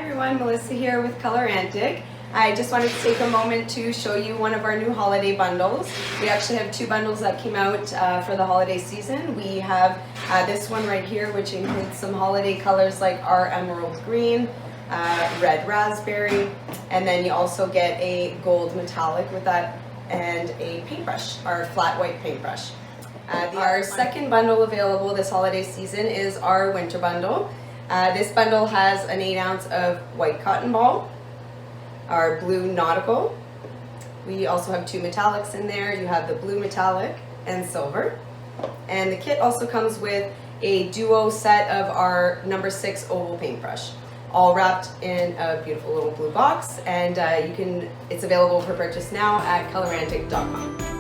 everyone, Melissa here with Colorantic. I just wanted to take a moment to show you one of our new holiday bundles. We actually have two bundles that came out for the holiday season. We have this one right here, which includes some holiday colors like our emerald green, red raspberry, and then you also get a gold metallic with that and a paintbrush, our flat white paintbrush. Our second bundle available this holiday season is our winter bundle. This bundle has an 8 ounce of white cotton ball, our blue Nautical. We also have two metallics in there. You have the blue metallic and silver. And the kit also comes with a duo set of our number 6 oval paintbrush, all wrapped in a beautiful little blue box. And it's available for purchase now at colorantic.com.